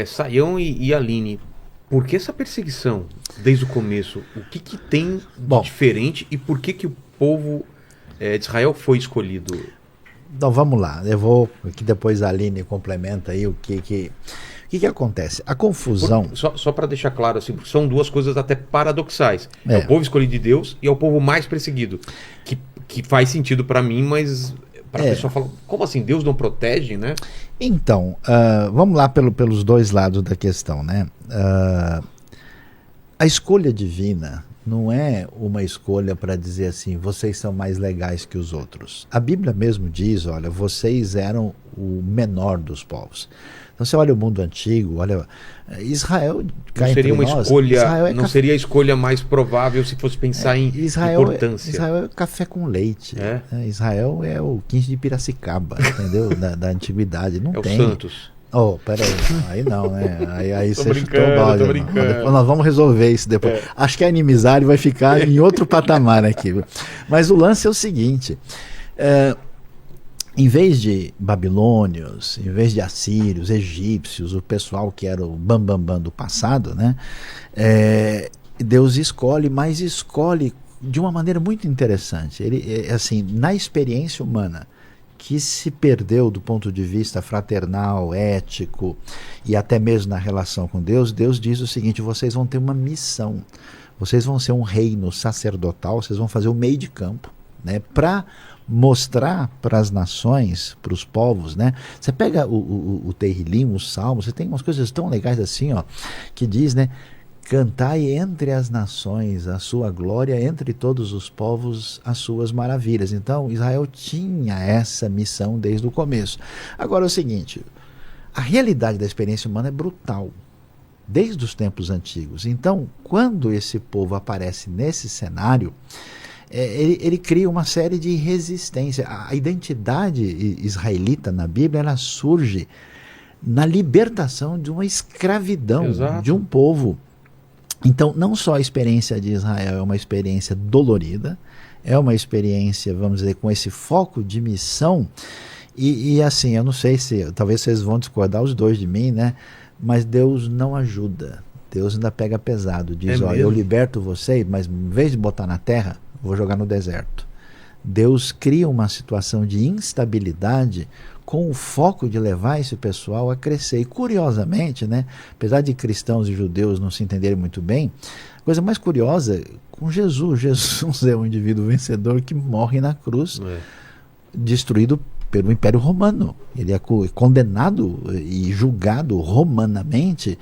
Saião e Aline, por que essa perseguição desde o começo? O que tem de Bom, diferente e por que o povo de Israel foi escolhido? então vamos lá. Eu vou que depois a Aline complementa aí o que acontece. A confusão. Só para deixar claro, assim, porque são duas coisas até paradoxais. É o povo escolhido de Deus e é o povo mais perseguido. Que faz sentido para mim, mas para a pessoa falar, como assim? Deus não protege, né? Então, vamos lá pelos dois lados da questão, né? A escolha divina não é uma escolha para dizer assim, vocês são mais legais que os outros. A Bíblia mesmo diz, olha, vocês eram o menor dos povos. Então você olha o mundo antigo, olha Israel, não seria uma escolha, não seria a escolha mais provável se fosse pensar em importância. Israel é café com leite. Israel é o 15 de Piracicaba, entendeu? da antiguidade, não tem. É o Santos. Oh, peraí, aí não, né? Aí tô você brincando, chutou o balde. Tô brincando. Nós vamos resolver isso depois. Acho que a inimizade vai ficar em outro patamar aqui. Mas o lance é o seguinte: em vez de babilônios, em vez de assírios, egípcios, o pessoal que era o bambambam do passado, né? Deus escolhe, mas escolhe de uma maneira muito interessante. Ele, assim, na experiência humana, que se perdeu do ponto de vista fraternal, ético e até mesmo na relação com Deus, Deus diz o seguinte: vocês vão ter uma missão, vocês vão ser um reino sacerdotal, vocês vão fazer o meio de campo, né, para mostrar para as nações, para os povos, né? Você pega o Terrilim, os Salmos, você tem umas coisas tão legais assim, ó, que diz, né? Cantai entre as nações a sua glória, entre todos os povos as suas maravilhas. Então Israel tinha essa missão desde o começo. Agora é o seguinte, a realidade da experiência humana é brutal, desde os tempos antigos. Então, quando esse povo aparece nesse cenário, ele cria uma série de resistência. A identidade israelita na Bíblia, ela surge na libertação de uma escravidão. Exato. De um povo. Então, não só a experiência de Israel é uma experiência dolorida, é uma experiência, vamos dizer, com esse foco de missão, e assim, eu não sei se, talvez vocês vão discordar os dois de mim, né? Mas Deus não ajuda, Deus ainda pega pesado, diz, olha, eu liberto vocês, mas em vez de botar na terra, vou jogar no deserto. Deus cria uma situação de instabilidade com o foco de levar esse pessoal a crescer. E curiosamente, né, apesar de cristãos e judeus não se entenderem muito bem, a coisa mais curiosa, com Jesus é um indivíduo vencedor que morre na cruz, destruído pelo Império Romano. Ele é condenado e julgado romanamente,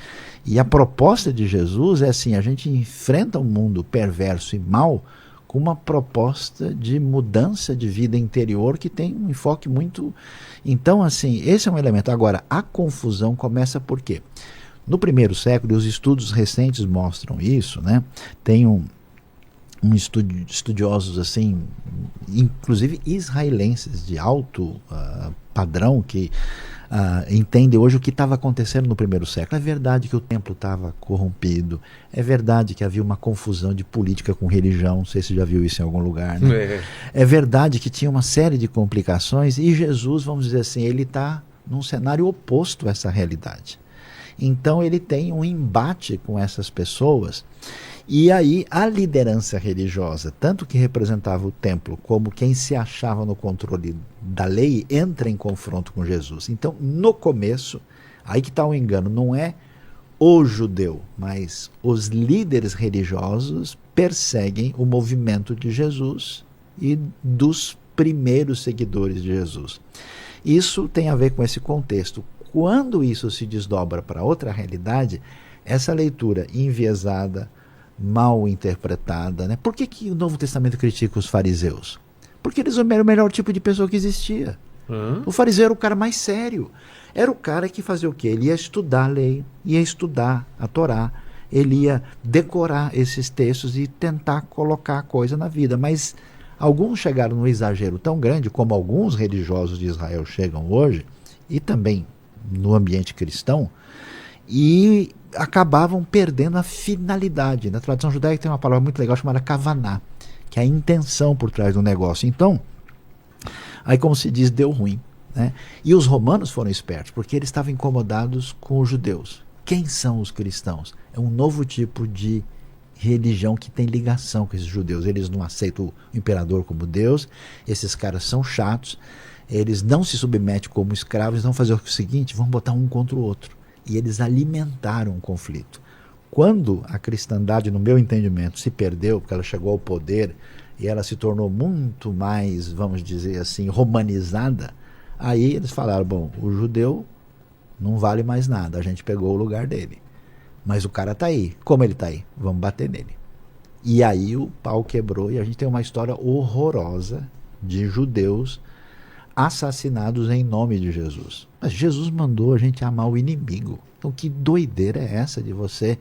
e a proposta de Jesus é assim, a gente enfrenta um mundo perverso e mau com uma proposta de mudança de vida interior que tem um enfoque muito... Então, assim, esse é um elemento. Agora, a confusão começa por quê? No primeiro século, e os estudos recentes mostram isso, né? Tem estudiosos, assim, inclusive israelenses de alto padrão, que entendem hoje o que estava acontecendo no primeiro século. É verdade que o templo estava corrompido, é verdade que havia uma confusão de política com religião, não sei se você já viu isso em algum lugar, né? É verdade que tinha uma série de complicações, e Jesus, vamos dizer assim, ele está num cenário oposto a essa realidade. Então ele tem um embate com essas pessoas, e aí a liderança religiosa, tanto que representava o templo como quem se achava no controle da lei, entra em confronto com Jesus. Então, no começo, aí que está o engano, não é o judeu, mas os líderes religiosos perseguem o movimento de Jesus e dos primeiros seguidores de Jesus. Isso tem a ver com esse contexto. Quando isso se desdobra para outra realidade, essa leitura enviesada, mal interpretada, né? Por que o Novo Testamento critica os fariseus? Porque eles eram o melhor tipo de pessoa que existia. O fariseu era o cara mais sério. Era o cara que fazia o quê? Ele ia estudar a lei, ia estudar a Torá, ele ia decorar esses textos e tentar colocar a coisa na vida. Mas alguns chegaram num exagero tão grande, como alguns religiosos de Israel chegam hoje, e também no ambiente cristão, e acabavam perdendo a finalidade. Na tradição judaica tem uma palavra muito legal chamada kavaná, que é a intenção por trás do negócio. Então, aí como se diz, deu ruim. né? E os romanos foram espertos, porque eles estavam incomodados com os judeus. Quem são os cristãos? É um novo tipo de religião que tem ligação com esses judeus. Eles não aceitam o imperador como Deus, esses caras são chatos, eles não se submetem como escravos, eles vão fazer o seguinte, vão botar um contra o outro. E eles alimentaram um conflito. Quando a cristandade, no meu entendimento, se perdeu, porque ela chegou ao poder e ela se tornou muito mais, vamos dizer assim, romanizada, aí eles falaram, bom, o judeu não vale mais nada, a gente pegou o lugar dele. Mas o cara está aí. Como ele está aí? Vamos bater nele. E aí o pau quebrou e a gente tem uma história horrorosa de judeus assassinados em nome de Jesus. Mas Jesus mandou a gente amar o inimigo. Então que doideira é essa de você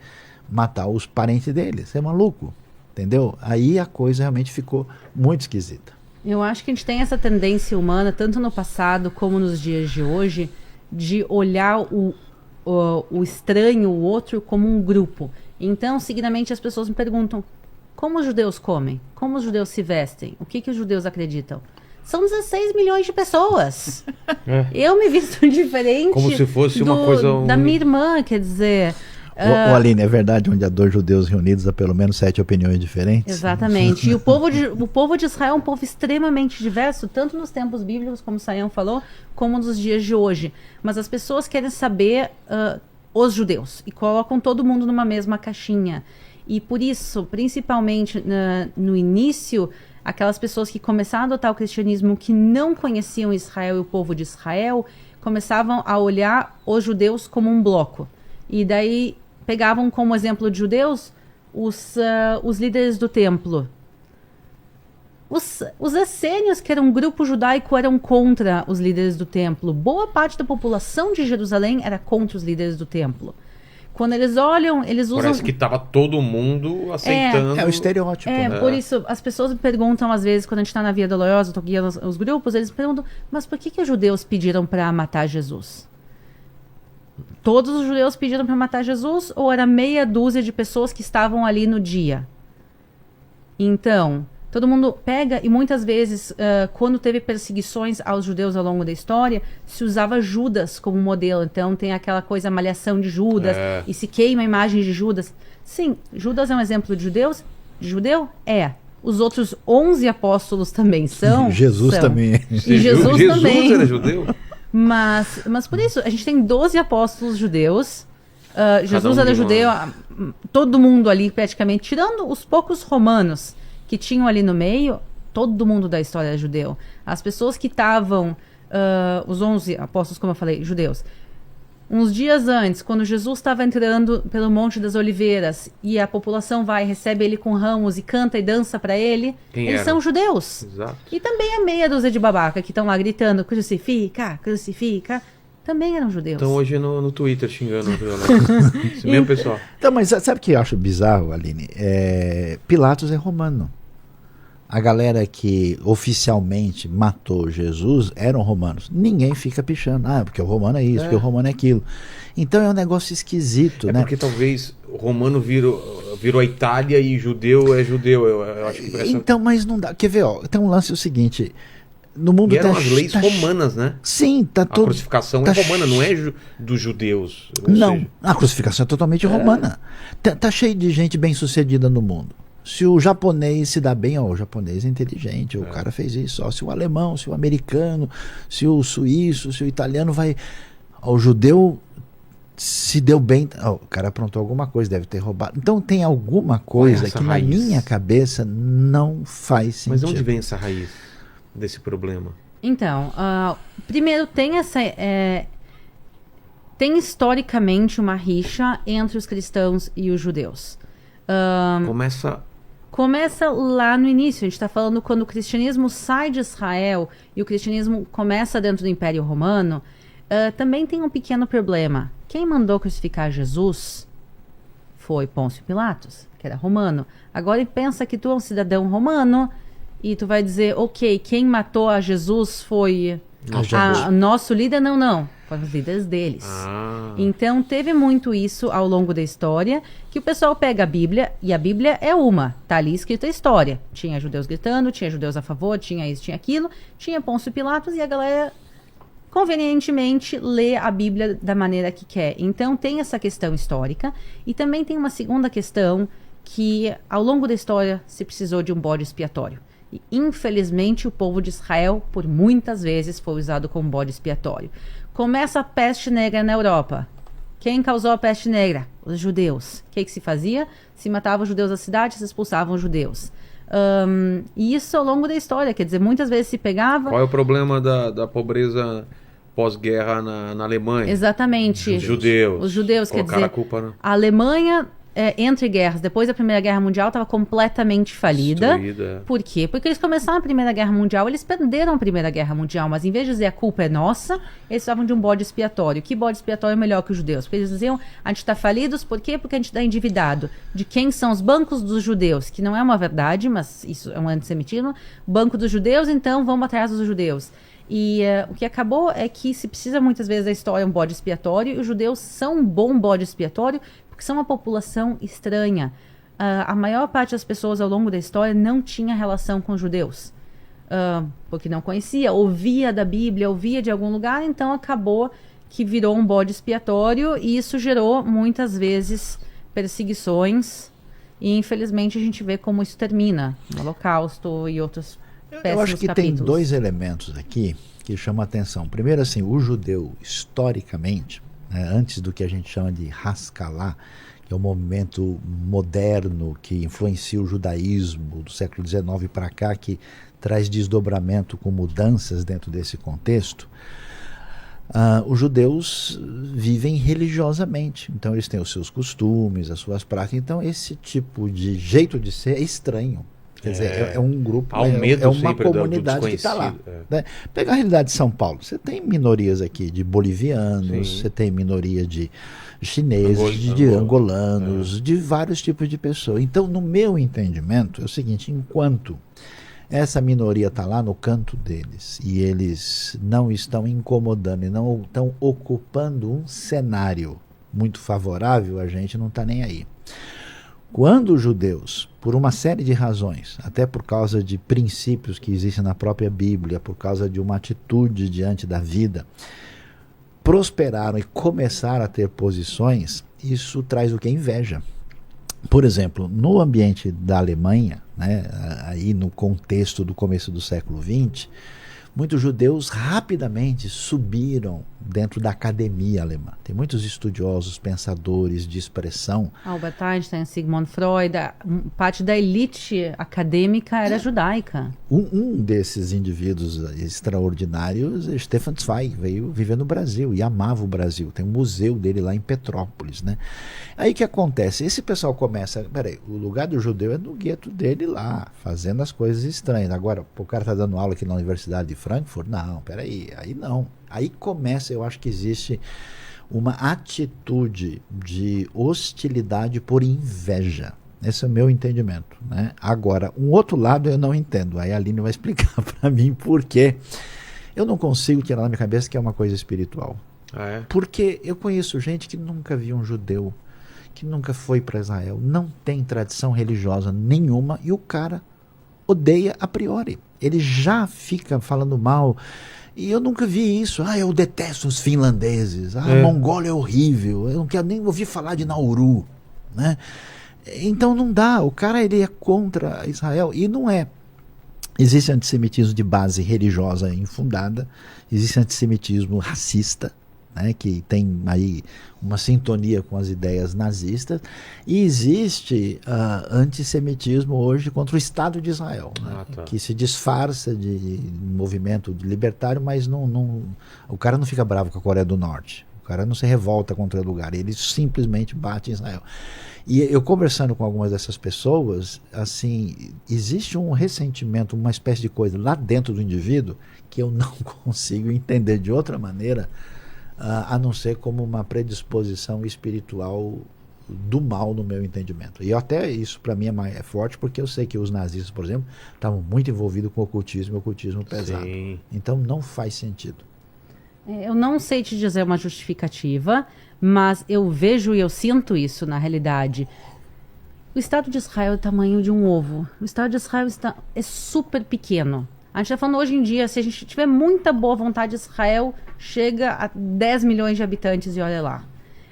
matar os parentes dele? Você é maluco? Entendeu? Aí a coisa realmente ficou muito esquisita. Eu acho que a gente tem essa tendência humana, tanto no passado como nos dias de hoje, de olhar o estranho, o outro, como um grupo. Então, seguidamente, as pessoas me perguntam, como os judeus comem? Como os judeus se vestem? O que os judeus acreditam? São 16 milhões de pessoas. Eu me visto diferente. Como se fosse uma coisa... da minha irmã, quer dizer... O Aline, é verdade, onde há dois judeus reunidos há pelo menos 7 opiniões diferentes? Exatamente. E o povo de Israel é um povo extremamente diverso, tanto nos tempos bíblicos, como o Sayão falou, como nos dias de hoje. Mas as pessoas querem saber os judeus e colocam todo mundo numa mesma caixinha. E por isso, principalmente no início, aquelas pessoas que começaram a adotar o cristianismo, que não conheciam Israel e o povo de Israel, começavam a olhar os judeus como um bloco. E daí pegavam como exemplo de judeus os líderes do templo. Os essênios, que eram um grupo judaico, eram contra os líderes do templo. Boa parte da população de Jerusalém era contra os líderes do templo. Quando eles olham, eles usam... Parece que estava todo mundo aceitando. É o estereótipo. Por isso, as pessoas me perguntam, às vezes, quando a gente está na Via Dolorosa, eu tô guiando os grupos, eles perguntam, mas por que os judeus pediram para matar Jesus? Todos os judeus pediram para matar Jesus ou era meia dúzia de pessoas que estavam ali no dia? Então, todo mundo pega e muitas vezes, quando teve perseguições aos judeus ao longo da história, se usava Judas como modelo. Então tem aquela coisa, malhação de Judas, e se queima a imagem de Judas. Sim, Judas é um exemplo de judeus? De judeu? É. Os outros 11 apóstolos também são. Jesus também. E Jesus também. Jesus era judeu? Mas por isso, a gente tem 12 apóstolos judeus. Jesus era judeu, todo mundo ali praticamente, tirando os poucos romanos que tinham ali no meio, todo mundo da história é judeu. As pessoas que estavam, os 11 apóstolos, como eu falei, judeus, uns dias antes, quando Jesus estava entrando pelo Monte das Oliveiras e a população recebe ele com ramos e canta e dança para ele, eles são judeus. Exato. E também a meia dúzia de babaca que estão lá gritando, crucifica, crucifica, também eram judeus. Então hoje no Twitter xingando esse mesmo pessoal. Então, mas sabe o que eu acho bizarro, Aline? Pilatos é romano. A galera que oficialmente matou Jesus eram romanos. Ninguém fica pichando. Porque o romano é isso, porque o romano é aquilo. Então é um negócio esquisito, né? Porque talvez o romano virou a Itália e judeu é judeu. Eu acho que Então, mas não dá. Quer ver, tem um lance o seguinte. No mundo eram as leis romanas, né? Sim, a crucificação é romana, não é dos judeus. Não, a crucificação é totalmente romana. Tá cheio de gente bem sucedida no mundo. Se o japonês se dá bem, o japonês é inteligente, o cara fez isso. Se o alemão, se o americano, se o suíço, se o italiano vai... O judeu se deu bem, o cara aprontou alguma coisa, deve ter roubado. Então tem alguma coisa que na minha cabeça não faz sentido. Mas de onde vem essa raiz desse problema? Então, primeiro tem tem historicamente uma rixa entre os cristãos e os judeus. Começa lá no início. A gente está falando quando o cristianismo sai de Israel e o cristianismo começa dentro do Império Romano. Também tem um pequeno problema. Quem mandou crucificar Jesus foi Pôncio Pilatos, que era romano. Agora pensa que tu é um cidadão romano e tu vai dizer, ok, quem matou a Jesus foi nosso líder? Não. Foram os líderes deles. Então teve muito isso ao longo da história, que o pessoal pega a Bíblia, e a Bíblia é tá ali escrita a história. Tinha judeus gritando, tinha judeus a favor, tinha isso, tinha aquilo, tinha Pôncio Pilatos, e a galera convenientemente lê a Bíblia da maneira que quer. Então tem essa questão histórica e também tem uma segunda questão que ao longo da história se precisou de um bode expiatório. E, infelizmente, o povo de Israel, por muitas vezes, foi usado como bode expiatório. Começa a peste negra na Europa. Quem causou a peste negra? Os judeus. O que se fazia? Se matava os judeus da cidade, se expulsavam os judeus. E isso ao longo da história, quer dizer, muitas vezes se pegava... Qual é o problema da pobreza pós-guerra na Alemanha? Exatamente. Os judeus. Os judeus, quer dizer, a culpa a Alemanha... entre guerras, depois da Primeira Guerra Mundial, estava completamente falida. Destruída. Por quê? Porque eles começaram a Primeira Guerra Mundial, eles perderam a Primeira Guerra Mundial, mas em vez de dizer a culpa é nossa, eles estavam de um bode expiatório. Que bode expiatório é melhor que os judeus? Porque eles diziam, a gente está falidos, por quê? Porque a gente está endividado. De quem são os bancos dos judeus? Que não é uma verdade, mas isso é um antissemitismo. Banco dos judeus, então vamos atrás dos judeus. E o que acabou é que se precisa muitas vezes da história um bode expiatório, e os judeus são um bom bode expiatório, porque são uma população estranha. A maior parte das pessoas ao longo da história não tinha relação com os judeus, porque não conhecia, ouvia da Bíblia, ouvia de algum lugar, então acabou que virou um bode expiatório, e isso gerou muitas vezes perseguições, e infelizmente a gente vê como isso termina, no Holocausto e outros péssimos Eu acho que capítulos. tem dois elementos aqui que chamam a atenção. Primeiro, assim, o judeu, historicamente, antes do que a gente chama de Haskalah, que é um movimento moderno que influencia o judaísmo do século XIX para cá, que traz desdobramento com mudanças dentro desse contexto, os judeus vivem religiosamente, então eles têm os seus costumes, as suas práticas, então esse tipo de jeito de ser é estranho. Quer dizer, é um grupo, é uma comunidade que está lá. Né? Pega a realidade de São Paulo. Você tem minorias aqui de bolivianos, você tem minoria de chineses, de angolanos, de vários tipos de pessoas. Então, no meu entendimento, é o seguinte, enquanto essa minoria está lá no canto deles e eles não estão incomodando e não estão ocupando um cenário muito favorável, a gente não está nem aí. Quando os judeus, por uma série de razões, até por causa de princípios que existem na própria Bíblia, por causa de uma atitude diante da vida, prosperaram e começaram a ter posições, isso traz o que? Inveja. Por exemplo, no ambiente da Alemanha, né, aí no contexto do começo do século XX, muitos judeus rapidamente subiram dentro da academia alemã. Tem muitos estudiosos, pensadores de expressão. Albert Einstein, Sigmund Freud, parte da elite acadêmica era judaica. Um desses indivíduos extraordinários, Stefan Zweig, veio viver no Brasil e amava o Brasil. Tem um museu dele lá em Petrópolis, né? Aí o que acontece? Esse pessoal começa, peraí, o lugar do judeu é no gueto dele lá, fazendo as coisas estranhas. Agora, o cara está dando aula aqui na Universidade de Frankfurt? Não, peraí, aí não. Aí começa, eu acho que existe uma atitude de hostilidade por inveja. Esse é o meu entendimento, né? Agora, um outro lado eu não entendo. Aí a Aline vai explicar para mim por quê. Eu não consigo tirar na minha cabeça que é uma coisa espiritual. Porque eu conheço gente que nunca viu um judeu, que nunca foi para Israel, não tem tradição religiosa nenhuma e o cara odeia a priori. Ele já fica falando mal. E eu nunca vi isso. Eu detesto os finlandeses. A Mongólia é horrível. Eu não quero nem ouvir falar de Nauru. Né? Então não dá. O cara ele é contra Israel. E não é. Existe antissemitismo de base religiosa infundada. Existe antissemitismo racista, né, que tem aí uma sintonia com as ideias nazistas, e existe antissemitismo hoje contra o Estado de Israel, né, que se disfarça de movimento libertário, mas o cara não fica bravo com a Coreia do Norte, o cara não se revolta contra o lugar, ele simplesmente bate em Israel. E eu conversando com algumas dessas pessoas, assim, existe um ressentimento, uma espécie de coisa lá dentro do indivíduo que eu não consigo entender de outra maneira, a não ser como uma predisposição espiritual do mal, no meu entendimento. E até isso para mim é forte, porque eu sei que os nazistas, por exemplo, estavam muito envolvidos com o ocultismo pesado. Sim. Então não faz sentido. Eu não sei te dizer uma justificativa, mas eu vejo e eu sinto isso na realidade. O Estado de Israel é o tamanho de um ovo. O Estado de Israel é super pequeno. A gente está falando hoje em dia, se a gente tiver muita boa vontade, Israel chega a 10 milhões de habitantes e olha lá.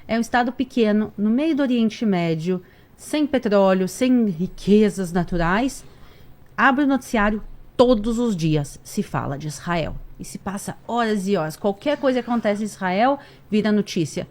É um estado pequeno, no meio do Oriente Médio, sem petróleo, sem riquezas naturais. Abre o noticiário, todos os dias se fala de Israel. E se passa horas e horas. Qualquer coisa que acontece em Israel vira notícia.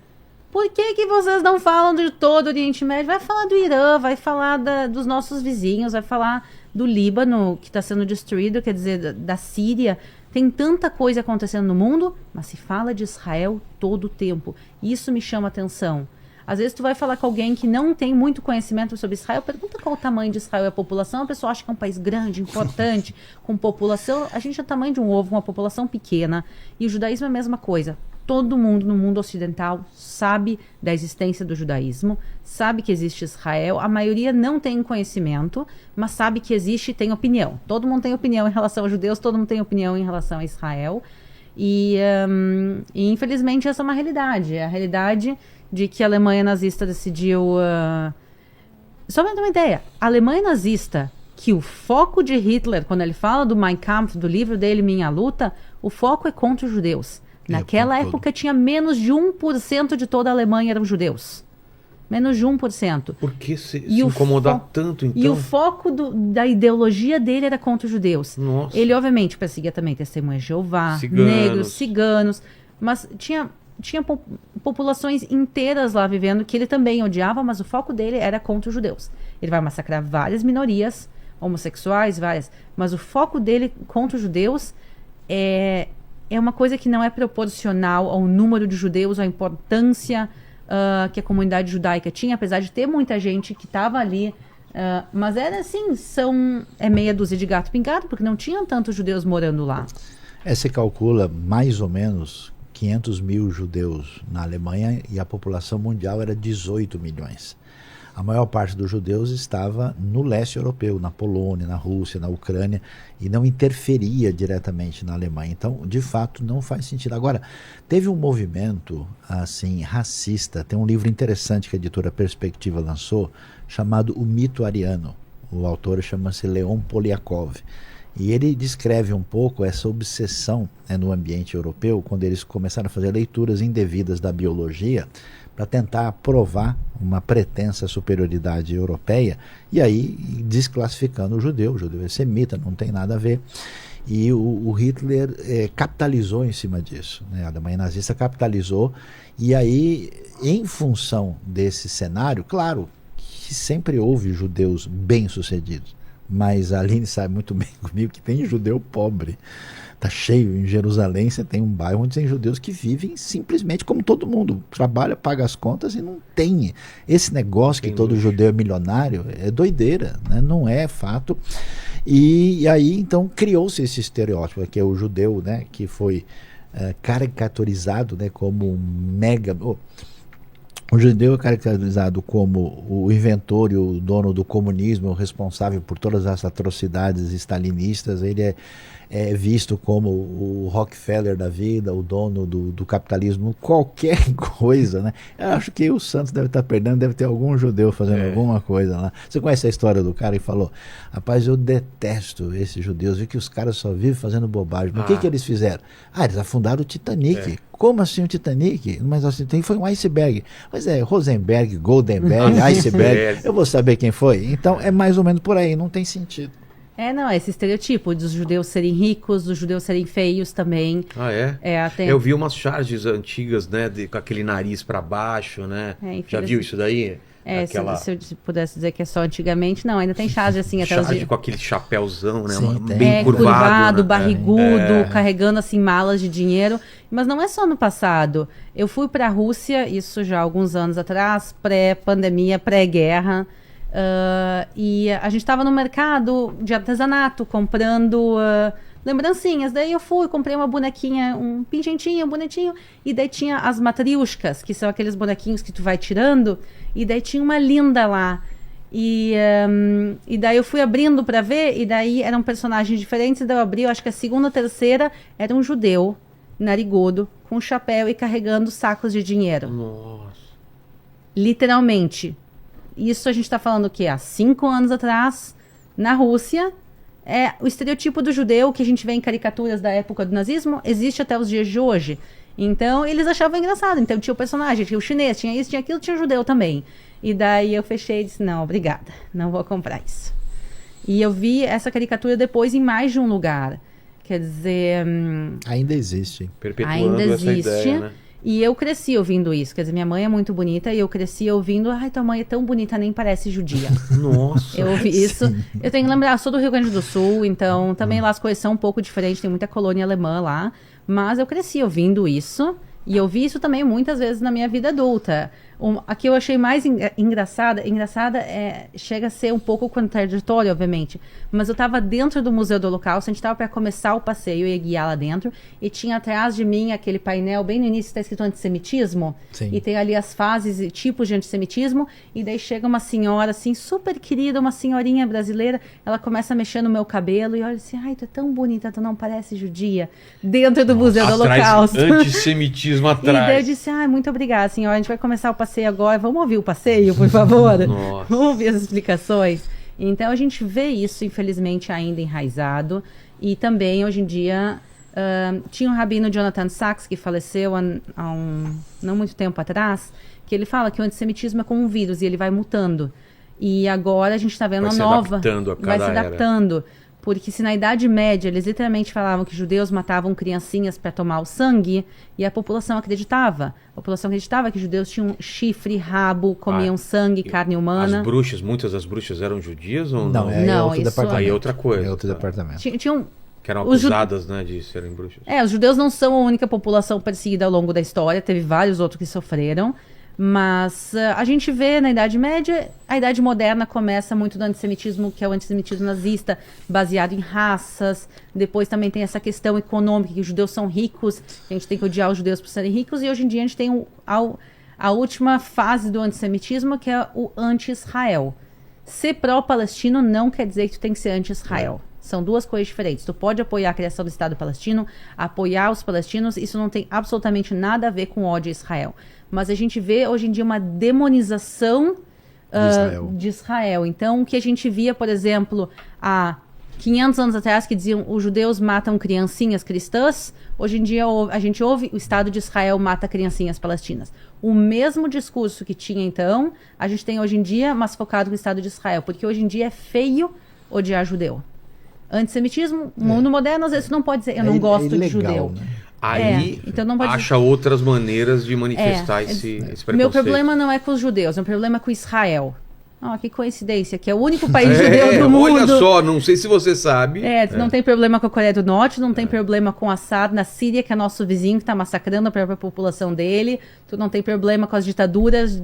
Por que vocês não falam de todo o Oriente Médio? Vai falar do Irã, vai falar dos nossos vizinhos, vai falar do Líbano, que está sendo destruído, quer dizer, da Síria. Tem tanta coisa acontecendo no mundo, mas se fala de Israel todo o tempo. Isso me chama atenção. Às vezes tu vai falar com alguém que não tem muito conhecimento sobre Israel, pergunta qual o tamanho de Israel e a população, a pessoa acha que é um país grande, importante, com população. A gente é o tamanho de um ovo, uma população pequena. E o judaísmo é a mesma coisa. Todo mundo no mundo ocidental sabe da existência do judaísmo, sabe que existe Israel. A maioria não tem conhecimento, mas sabe que existe e tem opinião. Todo mundo tem opinião em relação aos judeus, todo mundo tem opinião em relação a Israel. E infelizmente essa é uma realidade. É a realidade de que a Alemanha nazista decidiu... Só para ter uma ideia, a Alemanha nazista, que o foco de Hitler, quando ele fala do Mein Kampf, do livro dele, Minha Luta, o foco é contra os judeus. Naquela época tinha menos de 1% de toda a Alemanha eram judeus. Menos de 1%. Por que se incomodar tanto, então? E o foco da ideologia dele era contra os judeus. Nossa. Ele, obviamente, perseguia também testemunhas de Jeová, negros, ciganos, mas tinha populações inteiras lá vivendo que ele também odiava, mas o foco dele era contra os judeus. Ele vai massacrar várias minorias, homossexuais, várias, mas o foco dele contra os judeus é uma coisa que não é proporcional ao número de judeus, à importância que a comunidade judaica tinha, apesar de ter muita gente que estava ali, mas era assim, meia dúzia de gato pingado, porque não tinham tantos judeus morando lá. Se calcula mais ou menos 500 mil judeus na Alemanha e a população mundial era 18 milhões. A maior parte dos judeus estava no leste europeu, na Polônia, na Rússia, na Ucrânia, e não interferia diretamente na Alemanha. Então, de fato, não faz sentido. Agora, teve um movimento assim racista, tem um livro interessante que a editora Perspectiva lançou, chamado O Mito Ariano. O autor chama-se Leon Poliakov. E ele descreve um pouco essa obsessão no ambiente europeu, quando eles começaram a fazer leituras indevidas da biologia, para tentar provar uma pretensa superioridade europeia, e aí desclassificando o judeu é semita, não tem nada a ver. E o Hitler capitalizou em cima disso, né? A Alemanha nazista capitalizou, e aí, em função desse cenário, claro que sempre houve judeus bem-sucedidos, mas a Aline sabe muito bem comigo que tem judeu pobre. Está cheio. Em Jerusalém você tem um bairro onde tem judeus que vivem simplesmente como todo mundo. Trabalha, paga as contas e não tem. Esse negócio que todo judeu é milionário é doideira, né? Não é fato. E aí então criou-se esse estereótipo, que é o judeu, né, que foi caricaturizado, né, como um mega... O judeu é caracterizado como o inventor e o dono do comunismo, o responsável por todas as atrocidades stalinistas. Ele é visto como o Rockefeller da vida, o dono do capitalismo, qualquer coisa, né? Eu acho que o Santos deve estar perdendo, deve ter algum judeu fazendo alguma coisa lá. Você conhece a história do cara que falou: rapaz, eu detesto esses judeus, vi que os caras só vivem fazendo bobagem. Mas o que eles fizeram? Eles afundaram o Titanic. Como assim o Titanic? Mas assim, foi um iceberg. Mas Rosenberg, Goldenberg, iceberg. Eu vou saber quem foi. Então é mais ou menos por aí, não tem sentido. Esse estereotipo dos judeus serem ricos, dos judeus serem feios também. Eu vi umas charges antigas, né, com aquele nariz para baixo, né? Já viu isso daí? Se eu pudesse dizer que é só antigamente, não, ainda tem charge assim. Charge com aquele chapéuzão, né? Sim, bem curvado, né? barrigudo, carregando assim malas de dinheiro. Mas não é só no passado. Eu fui para a Rússia, isso já há alguns anos atrás, pré-pandemia, pré-guerra. E a gente estava no mercado de artesanato comprando lembrancinhas. Daí eu comprei uma bonequinha, um pingentinho bonitinho, e daí tinha as matriushkas, que são aqueles bonequinhos que tu vai tirando, e daí tinha uma linda lá. E daí eu fui abrindo para ver, e daí eram personagens diferentes, e daí eu abri, eu acho que a segunda ou terceira era um judeu narigudo, com chapéu e carregando sacos de dinheiro. Nossa. Literalmente. Isso a gente está falando o quê? Há 5 anos atrás, na Rússia, o estereotipo do judeu que a gente vê em caricaturas da época do nazismo existe até os dias de hoje. Então, eles achavam engraçado. Então, tinha o personagem, tinha o chinês, tinha isso, tinha aquilo, tinha o judeu também. E daí eu fechei e disse, não, obrigada, não vou comprar isso. E eu vi essa caricatura depois em mais de um lugar. Quer dizer... Ainda existe. Perpetuando ainda existe. essa ideia, né? E eu cresci ouvindo isso. Quer dizer, minha mãe é muito bonita e eu cresci ouvindo, ai, tua mãe é tão bonita, nem parece judia. Nossa. Eu ouvi isso. Eu tenho que lembrar, eu sou do Rio Grande do Sul, então também lá as coisas são um pouco diferentes, tem muita colônia alemã lá. Mas eu cresci ouvindo isso. E eu vi isso também muitas vezes na minha vida adulta. A que eu achei mais engraçada chega a ser um pouco contraditório, obviamente, mas eu estava dentro do Museu do Holocausto, a gente estava para começar o passeio, eu ia guiar lá dentro, e tinha atrás de mim aquele painel bem no início, está escrito antissemitismo, Sim. e tem ali as fases e tipos de antissemitismo, e daí chega uma senhora assim, super querida, uma senhorinha brasileira, ela começa a mexer no meu cabelo, e olha assim, ai, tu é tão bonita, tu não parece judia, dentro do Museu do Holocausto. Antissemitismo E atrás. daí eu disse, muito obrigada, senhora, a gente vai começar o passeio agora, vamos ouvir o passeio, por favor? Nossa. Vamos ouvir as explicações. Então a gente vê isso, infelizmente, ainda enraizado. E também, hoje em dia, tinha um rabino Jonathan Sachs, que faleceu não muito tempo atrás, que ele fala que o antissemitismo é como um vírus e ele vai mutando. E agora a gente está vendo Vai uma se nova... adaptando a cada vai se era. adaptando. Porque se na Idade Média eles literalmente falavam que judeus matavam criancinhas para tomar o sangue, e a população acreditava. A população acreditava que judeus tinham chifre, rabo, comiam sangue, carne humana. As bruxas, muitas das bruxas eram judias ou Não, não? Não, outro isso- departamento. Aí é outra coisa. É outro Tá. departamento. Tinham Que eram Os ju- acusadas, né, de serem bruxas. os judeus não são a única população perseguida ao longo da história, teve vários outros que sofreram, mas a gente vê na Idade Média, a Idade Moderna começa muito do antissemitismo, que é o antissemitismo nazista, baseado em raças, depois também tem essa questão econômica, que os judeus são ricos, a gente tem que odiar os judeus por serem ricos, e hoje em dia a gente tem a última fase do antissemitismo, que é o anti-Israel. Ser pró-palestino não quer dizer que tu tem que ser anti-Israel. São duas coisas diferentes. Tu pode apoiar a criação do Estado palestino, apoiar os palestinos, isso não tem absolutamente nada a ver com ódio a Israel. Mas a gente vê hoje em dia uma demonização de Israel. Então, o que a gente via, por exemplo, há 500 anos atrás, que diziam os judeus matam criancinhas cristãs, hoje em dia a gente ouve o Estado de Israel mata criancinhas palestinas. O mesmo discurso que tinha então, a gente tem hoje em dia, mas focado no Estado de Israel, porque hoje em dia é feio odiar judeu. Antissemitismo, mundo moderno, às vezes não pode dizer, eu não gosto de ilegal, judeu. né? Aí então não pode acha outras maneiras de manifestar esse preconceito. Meu problema não é com os judeus, meu problema é com Israel. Que coincidência, que é o único país judeu do mundo. Olha só, não sei se você sabe. Não tem problema com a Coreia do Norte, não tem problema com Assad na Síria, que é nosso vizinho que está massacrando a própria população dele. Tu não tem problema com as ditaduras,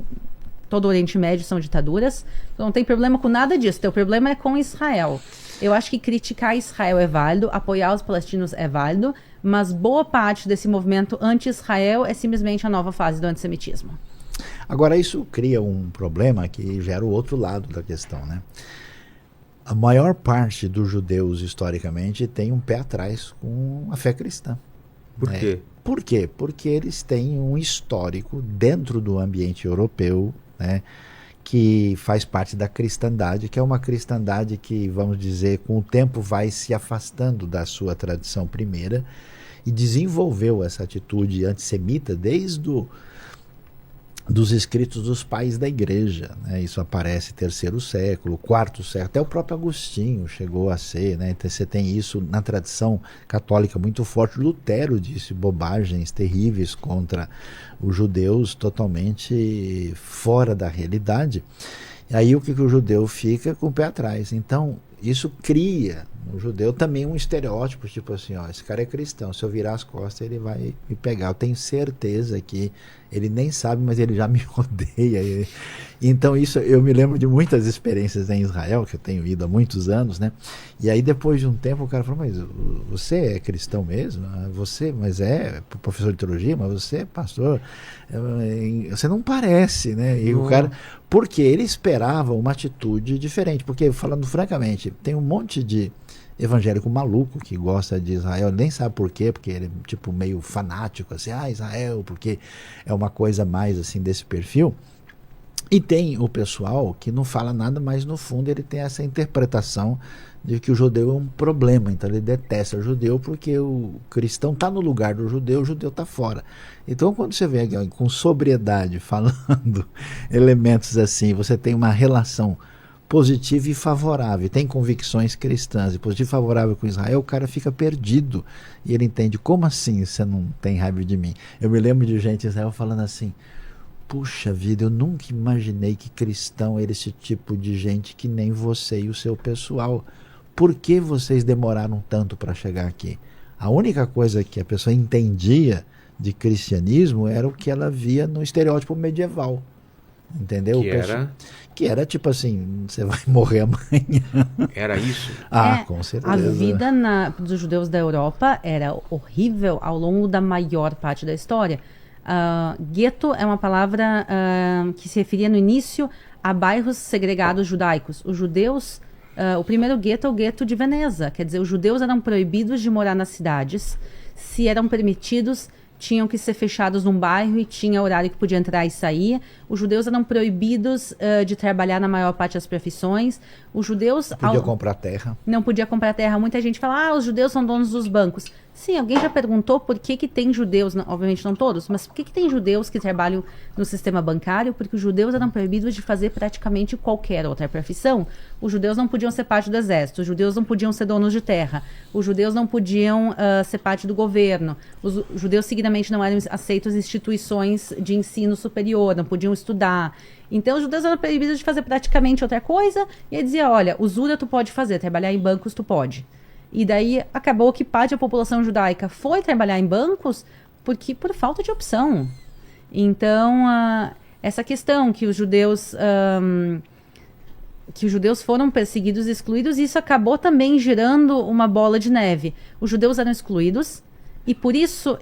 todo o Oriente Médio são ditaduras. Tu não tem problema com nada disso, teu problema é com Israel. Eu acho que criticar Israel é válido, apoiar os palestinos é válido, mas boa parte desse movimento anti-Israel é simplesmente a nova fase do antissemitismo. Agora, isso cria um problema que gera o outro lado da questão, né? A maior parte dos judeus, historicamente, tem um pé atrás com a fé cristã. Por quê? Por quê? Porque eles têm um histórico dentro do ambiente europeu, né, que faz parte da cristandade, que é uma cristandade que, vamos dizer, com o tempo vai se afastando da sua tradição primeira e desenvolveu essa atitude antissemita desde dos escritos dos pais da igreja, né? Isso aparece terceiro século, quarto século, até o próprio Agostinho chegou a ser, né? Então você tem isso na tradição católica muito forte. Lutero disse bobagens terríveis contra os judeus, totalmente fora da realidade. E aí o que o judeu fica com o pé atrás? Então isso cria no judeu também um estereótipo, tipo assim, esse cara é cristão, se eu virar as costas ele vai me pegar. Eu tenho certeza que ele nem sabe, mas ele já me odeia. Então isso, eu me lembro de muitas experiências em Israel, que eu tenho ido há muitos anos, né? E aí depois de um tempo o cara falou, mas você é cristão mesmo? Você, mas é professor de teologia, mas você é pastor? Você não parece, né? E o cara, porque ele esperava uma atitude diferente, porque falando francamente, tem um monte de evangélico maluco que gosta de Israel, nem sabe por quê, porque ele é tipo meio fanático, assim, Israel, porque é uma coisa mais assim desse perfil. E tem o pessoal que não fala nada, mas no fundo ele tem essa interpretação de que o judeu é um problema, então ele detesta o judeu porque o cristão está no lugar do judeu, o judeu está fora. Então quando você vem aqui com sobriedade falando elementos assim, você tem uma relação positiva e favorável, tem convicções cristãs e positivo e favorável com Israel, o cara fica perdido e ele entende, como assim você não tem raiva de mim? Eu me lembro de gente em Israel falando assim, puxa vida, eu nunca imaginei que cristão era esse tipo de gente que nem você e o seu pessoal. Por que vocês demoraram tanto para chegar aqui? A única coisa que a pessoa entendia de cristianismo era o que ela via no estereótipo medieval. Entendeu? Que era tipo assim, você vai morrer amanhã. Era isso? Com certeza. A vida dos judeus da Europa era horrível ao longo da maior parte da história. Gueto é uma palavra que se referia no início a bairros segregados judaicos. Os judeus, o primeiro gueto é o gueto de Veneza, quer dizer, os judeus eram proibidos de morar nas cidades. Se eram permitidos, tinham que ser fechados num bairro e tinha horário que podia entrar e sair. Os judeus eram proibidos de trabalhar na maior parte das profissões. Os judeus... Não podia comprar terra. Não podia comprar terra. Muita gente fala, os judeus são donos dos bancos. Sim, alguém já perguntou por que tem judeus, obviamente não todos, mas por que tem judeus que trabalham no sistema bancário? Porque os judeus eram proibidos de fazer praticamente qualquer outra profissão. Os judeus não podiam ser parte do exército, os judeus não podiam ser donos de terra, os judeus não podiam ser parte do governo, os judeus seguidamente não eram aceitos em instituições de ensino superior, não podiam estudar. Então os judeus eram proibidos de fazer praticamente outra coisa, e aí dizia, olha, usura tu pode fazer, trabalhar em bancos tu pode. E daí acabou que parte da população judaica foi trabalhar em bancos por falta de opção. Então, essa questão que os judeus foram perseguidos e excluídos, isso acabou também gerando uma bola de neve. Os judeus eram excluídos e por isso,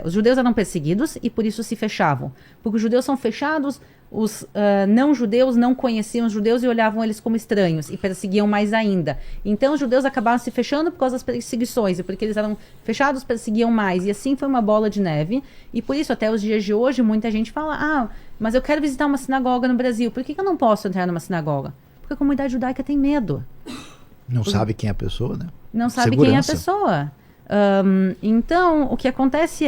os judeus eram perseguidos e por isso se fechavam. Porque os judeus são fechados, os não-judeus não conheciam os judeus e olhavam eles como estranhos e perseguiam mais ainda. Então os judeus acabaram se fechando por causa das perseguições, e porque eles eram fechados, perseguiam mais. E assim foi uma bola de neve. E por isso, até os dias de hoje, muita gente fala, mas eu quero visitar uma sinagoga no Brasil. Por que eu não posso entrar numa sinagoga? Porque a comunidade judaica tem medo. Não sabe quem é a pessoa, né? Não sabe quem é a pessoa. Então, o que acontece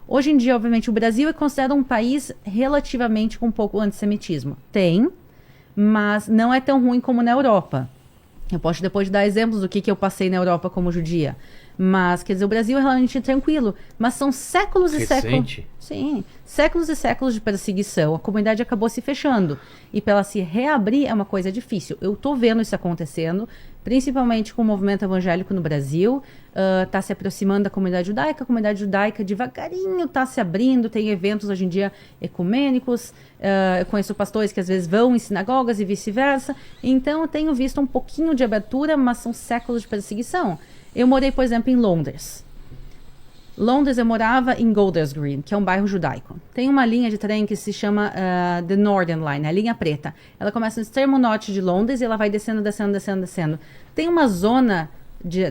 hoje em dia, obviamente, o Brasil é considerado um país relativamente com pouco antissemitismo. Tem, mas não é tão ruim como na Europa. Eu posso depois dar exemplos do que eu passei na Europa como judia. Mas, quer dizer, o Brasil é realmente tranquilo. Mas são séculos e séculos... Sim, séculos e séculos de perseguição. A comunidade acabou se fechando. E para ela se reabrir é uma coisa difícil. Eu estou vendo isso acontecendo, principalmente com o movimento evangélico no Brasil. Está se aproximando da comunidade judaica. A comunidade judaica devagarinho está se abrindo. Tem eventos hoje em dia ecumênicos. Eu conheço pastores que às vezes vão em sinagogas e vice-versa. Então eu tenho visto um pouquinho de abertura, mas são séculos de perseguição. Eu morei, por exemplo, em Londres. Londres, eu morava em Golders Green, que é um bairro judaico. Tem uma linha de trem que se chama The Northern Line, a linha preta. Ela começa no extremo norte de Londres e ela vai descendo, descendo, descendo, descendo. Tem uma zona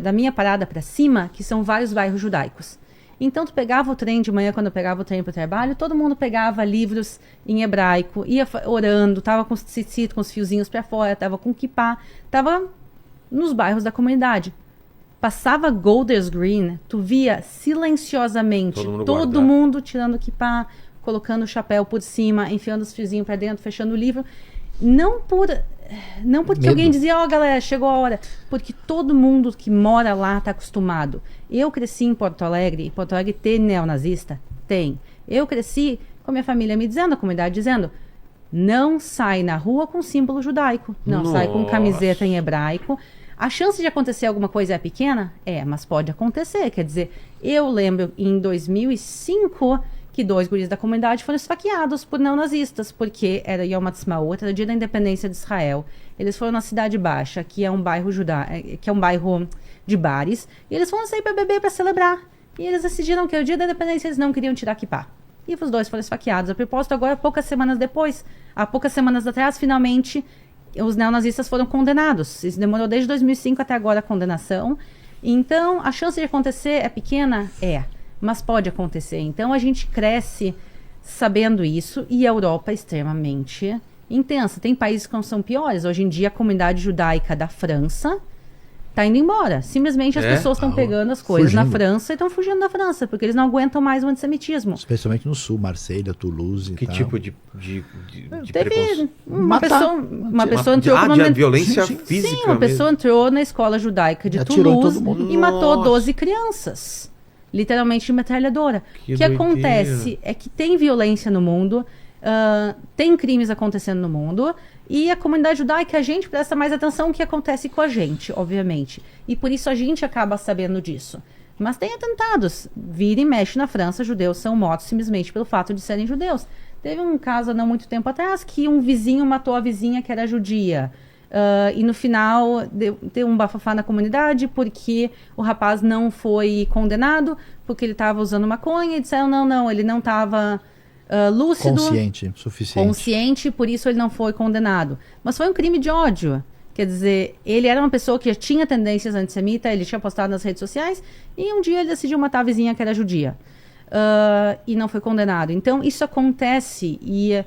da minha parada para cima que são vários bairros judaicos. Então, tu pegava o trem de manhã, quando eu pegava o trem para o trabalho, todo mundo pegava livros em hebraico, ia orando, tava com tzitzit, com os fiozinhos para fora, tava com kippá, tava nos bairros da comunidade. Passava Golders Green, tu via silenciosamente todo mundo tirando o kippá, colocando o chapéu por cima, enfiando os fiozinhos para dentro, fechando o livro. Não porque medo. Alguém dizia, galera, chegou a hora. Porque todo mundo que mora lá está acostumado. Eu cresci em Porto Alegre, e Porto Alegre tem neonazista? Tem. Eu cresci com a minha família me dizendo, a comunidade dizendo, não sai na rua com símbolo judaico, não sai com camiseta em hebraico. A chance de acontecer alguma coisa é pequena? Mas pode acontecer. Quer dizer, eu lembro em 2005 que 2 guris da comunidade foram esfaqueados por neonazistas, porque era Yom Ha'atzmaut, era o dia da independência de Israel. Eles foram na Cidade Baixa, que é um bairro que é um bairro de bares, e eles foram sair para beber, para celebrar. E eles decidiram que o dia da independência eles não queriam tirar kippá. E os 2 foram esfaqueados. A propósito, agora, poucas semanas atrás, finalmente, os neonazistas foram condenados. Isso demorou desde 2005 até agora a condenação. Então, a chance de acontecer é pequena? Mas pode acontecer. Então, a gente cresce sabendo isso, e a Europa é extremamente intensa. Tem países que são piores. Hoje em dia, a comunidade judaica da França tá indo embora. Simplesmente as pessoas estão pegando as coisas na França e estão fugindo da França, porque eles não aguentam mais o antissemitismo. Especialmente no sul, Marselha, Toulouse que e tal. tipo de Teve uma pessoa entrou com uma violência física. Sim, uma pessoa entrou na escola judaica de Toulouse e matou 12 crianças. Literalmente de metralhadora. O que acontece é que tem violência no mundo, tem crimes acontecendo no mundo, e a comunidade judaica, a gente presta mais atenção no que acontece com a gente, obviamente. E por isso a gente acaba sabendo disso. Mas tem atentados. Vira e mexe na França, judeus são mortos simplesmente pelo fato de serem judeus. Teve um caso há não muito tempo atrás que um vizinho matou a vizinha que era judia. E no final deu um bafafá na comunidade porque o rapaz não foi condenado porque ele estava usando maconha e disseram não, ele não estava lúcido, consciente, por isso ele não foi condenado. Mas foi um crime de ódio. Quer dizer, ele era uma pessoa que já tinha tendências antissemitas, ele tinha postado nas redes sociais e um dia ele decidiu matar a vizinha que era judia. E não foi condenado. Então isso acontece e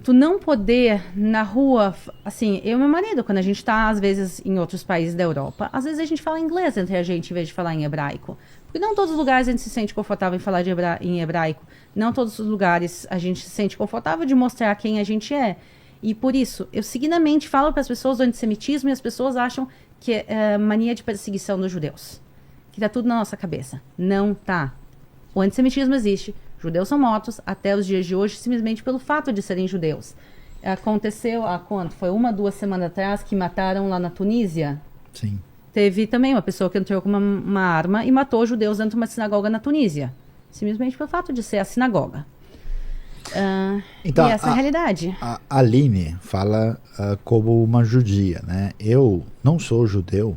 tu não poder na rua, assim, eu e meu marido, quando a gente tá às vezes em outros países da Europa, às vezes a gente fala inglês entre a gente em vez de falar em hebraico. Porque não todos os lugares a gente se sente confortável em falar em hebraico. Não todos os lugares a gente se sente confortável de mostrar quem a gente é. E por isso, eu seguidamente falo para as pessoas do antissemitismo e as pessoas acham que é mania de perseguição dos judeus. Que tá tudo na nossa cabeça. Não tá. O antissemitismo existe. Judeus são mortos até os dias de hoje simplesmente pelo fato de serem judeus. Aconteceu há quanto? Foi 2 semanas atrás que mataram lá na Tunísia? Sim. Teve também uma pessoa que entrou com uma arma e matou judeus dentro de uma sinagoga na Tunísia. Simplesmente pelo fato de ser a sinagoga. Então, e essa é a realidade. A Aline fala como uma judia, né? Eu não sou judeu.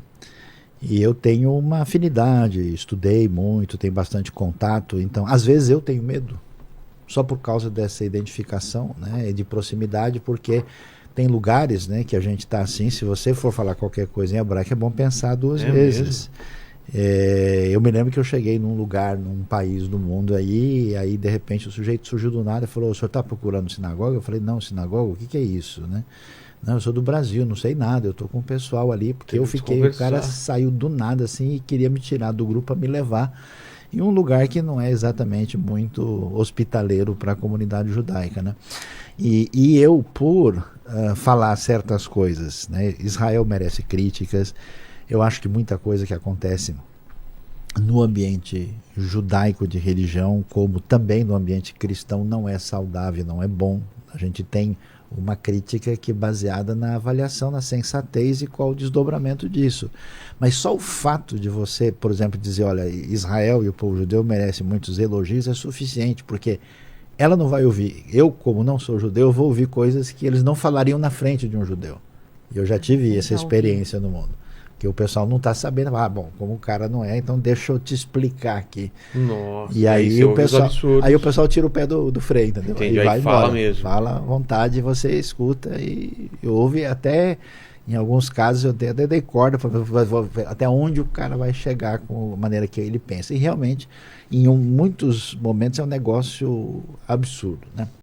E eu tenho uma afinidade, estudei muito, tenho bastante contato, então às vezes eu tenho medo, só por causa dessa identificação, né, de proximidade, porque tem lugares, né, que a gente está assim, se você for falar qualquer coisa em hebraico é bom pensar 2 vezes. Eu me lembro que eu cheguei num lugar, num país do mundo e aí de repente o sujeito surgiu do nada e falou, o senhor está procurando sinagoga? Eu falei, não, sinagoga, o que é isso, né? Não, eu sou do Brasil, não sei nada, eu tô com o pessoal ali, porque eu fiquei, o cara saiu do nada assim e queria me tirar do grupo para me levar em um lugar que não é exatamente muito hospitaleiro para a comunidade judaica, né? E eu, por falar certas coisas, né? Israel merece críticas, eu acho que muita coisa que acontece no ambiente judaico de religião, como também no ambiente cristão, não é saudável, não é bom. A gente tem uma crítica que é baseada na avaliação, na sensatez e qual o desdobramento disso. Mas só o fato de você, por exemplo, dizer, olha, Israel e o povo judeu merecem muitos elogios é suficiente, porque ela não vai ouvir. Eu, como não sou judeu, vou ouvir coisas que eles não falariam na frente de um judeu. E eu já tive essa experiência no mundo. Que o pessoal não está sabendo, bom, como o cara não é, então deixa eu te explicar aqui. Nossa, e aí o pessoal tira o pé do freio, entendeu? Entendi, aí vai fala embora, mesmo. Fala à vontade, você escuta e ouve até, em alguns casos, eu até dei corda, até onde o cara vai chegar com a maneira que ele pensa. E realmente, em muitos momentos, é um negócio absurdo, né?